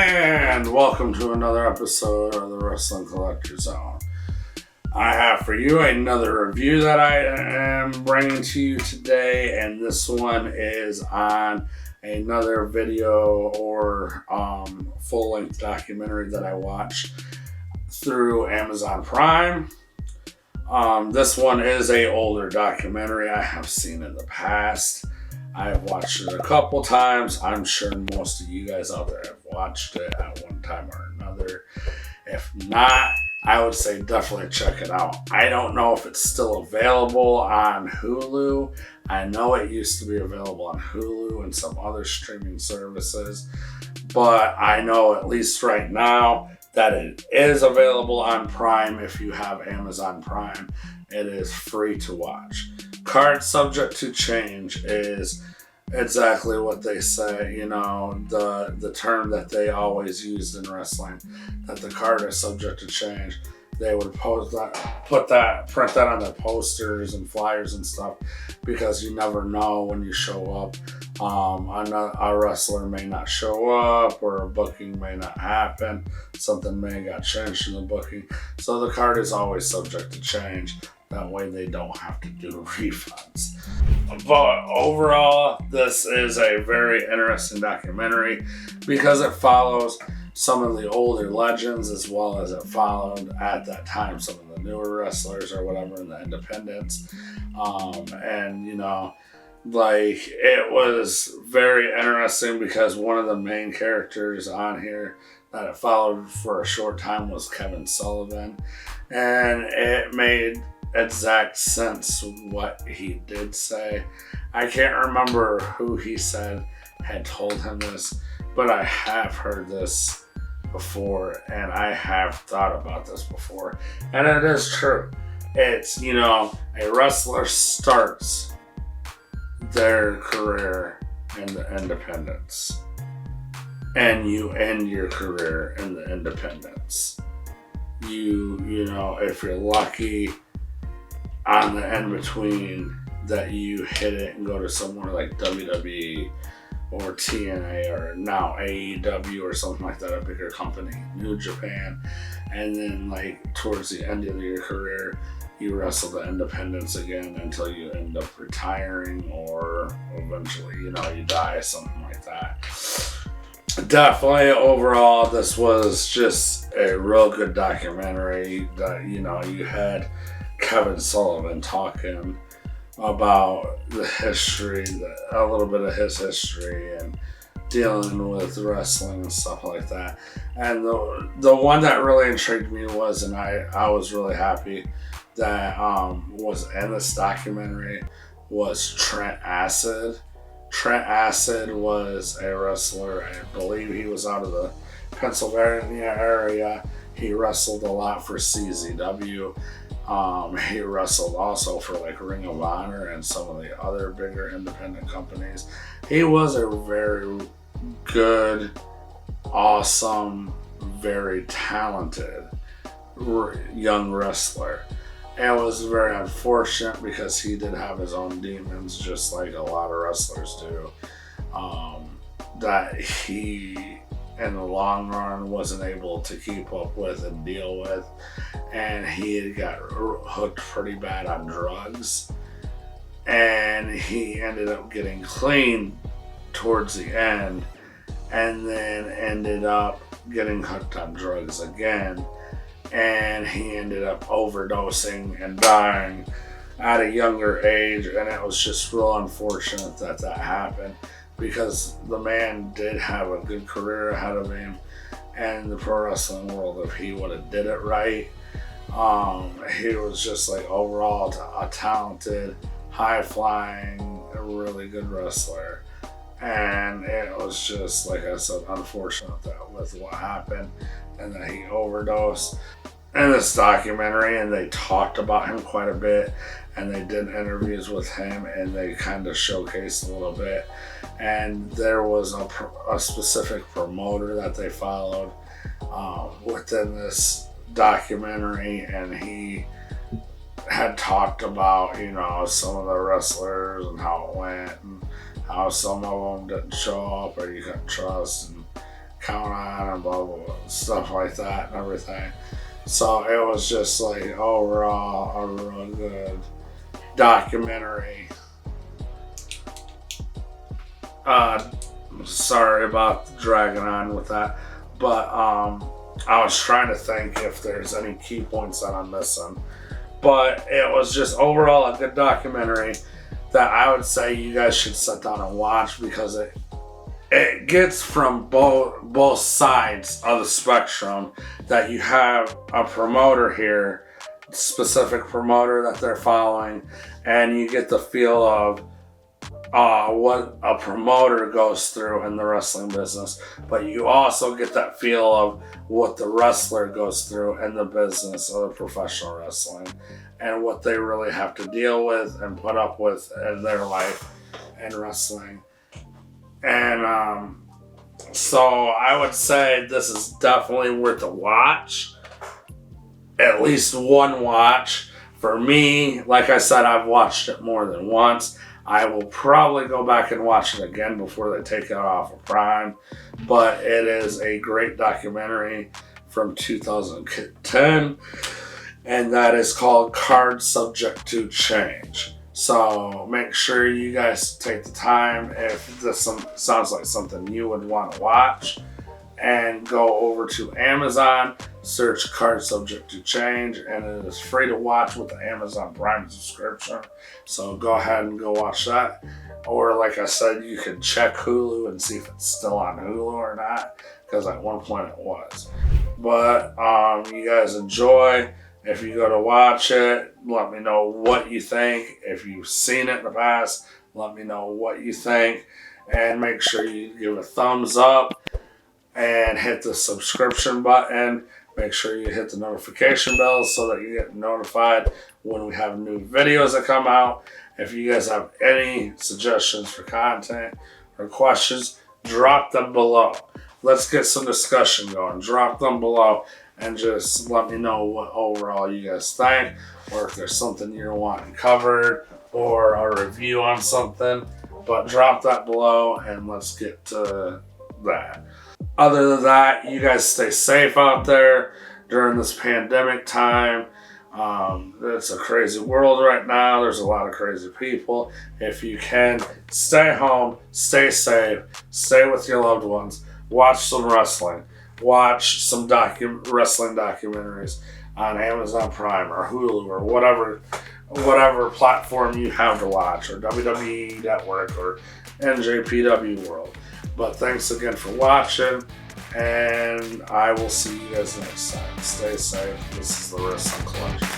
And welcome to another episode of the Wrestling Collector Zone. I have for you another review that I am bringing to you today, and this one is on another video or full-length documentary that I watched through Amazon Prime. This one is an older documentary I have seen in the past. I've watched it a couple times. I'm sure most of you guys out there have watched it at one time or another. If not, I would say definitely check it out. I don't know if it's still available on Hulu. I know it used to be available on Hulu and some other streaming services, but I know at least right now that it is available on Prime. If you have Amazon Prime, it is free to watch. Card subject to change is exactly what they say, the term that they always used in wrestling, that the card is subject to change. They would print that on their posters and flyers and stuff, because you never know when you show up. A wrestler may not show up, or a booking may not happen. Something may have got changed in the booking. So the card is always subject to change. That way they don't have to do refunds. But overall, this is a very interesting documentary because it follows some of the older legends, as well as it followed at that time some of the newer wrestlers or whatever in the independents. It was very interesting because one of the main characters on here that it followed for a short time was Kevin Sullivan, and it made exact sense what he did say. I can't remember who he said had told him this, but I have heard this before, and I have thought about this before, and it is true. It's, a wrestler starts their career in the independents, and you end your career in the independents. If you're lucky, on the in-between, that you hit it and go to somewhere like WWE or TNA or now AEW or something like that, a bigger company, New Japan, and then towards the end of your career, you wrestle the independents again until you end up retiring, or eventually, you die, something like that. Definitely, overall, this was just a real good documentary that, you had Kevin Sullivan talking about the history, a little bit of his history, and dealing with wrestling and stuff like that. And the one that really intrigued me was, and I was really happy that was in this documentary, was Trent Acid. Trent Acid was a wrestler. I believe he was out of the Pennsylvania area. He wrestled a lot for CZW. He wrestled also for Ring of Honor and some of the other bigger independent companies. He was a very good, awesome, very talented young wrestler. And it was very unfortunate because he did have his own demons, just like a lot of wrestlers do, that he, in the long run, wasn't able to keep up with and deal with. And he had got hooked pretty bad on drugs, and he ended up getting clean towards the end, and then ended up getting hooked on drugs again, and he ended up overdosing and dying at a younger age. And it was just real unfortunate that happened, because the man did have a good career ahead of him in the pro wrestling world if he would have did it right. He was just overall a talented, high-flying, really good wrestler. And it was just, like I said, unfortunate that with what happened and that he overdosed. In this documentary, and they talked about him quite a bit, and they did interviews with him, and they kind of showcased a little bit. And there was a specific promoter that they followed within this documentary, and he had talked about, some of the wrestlers and how it went, and how some of them didn't show up or you couldn't trust and count on and blah, blah, blah, stuff like that and everything. So it was just like overall a real good documentary. Sorry about dragging on with that, but I was trying to think if there's any key points that I'm missing. But it was just overall a good documentary that I would say you guys should sit down and watch, because it gets from both sides of the spectrum. That you have a promoter here, specific promoter that they're following, and you get the feel of what a promoter goes through in the wrestling business, but you also get that feel of what the wrestler goes through in the business of professional wrestling, and what they really have to deal with and put up with in their life in wrestling. And so I would say this is definitely worth a watch, at least one watch. For me, like I said, I've watched it more than once. I will probably go back and watch it again before they take it off of Prime. But it is a great documentary from 2010. And that is called Card Subject to Change. So make sure you guys take the time, if this sounds like something you would want to watch, and go over to Amazon, search Card Subject to Change, and it is free to watch with the Amazon Prime subscription. So go ahead and go watch that. Or like I said, you can check Hulu and see if it's still on Hulu or not, because at one point it was. But you guys enjoy. If you go to watch it, let me know what you think. If you've seen it in the past, let me know what you think. And make sure you give a thumbs up and hit the subscription button. Make sure you hit the notification bell so that you get notified when we have new videos that come out. If you guys have any suggestions for content or questions, drop them below. Let's get some discussion going. Drop them below and just let me know what overall you guys think, or if there's something you're wanting covered or a review on something. But drop that below and let's get to that. Other than that, you guys stay safe out there during this pandemic time. It's a crazy world right now. There's a lot of crazy people. If you can, stay home, stay safe, stay with your loved ones, watch some wrestling, watch some wrestling documentaries on Amazon Prime or Hulu or whatever platform you have to watch, or WWE Network or NJPW World. But thanks again for watching, and I will see you guys next time. Stay safe. This is the Wrestling Collection.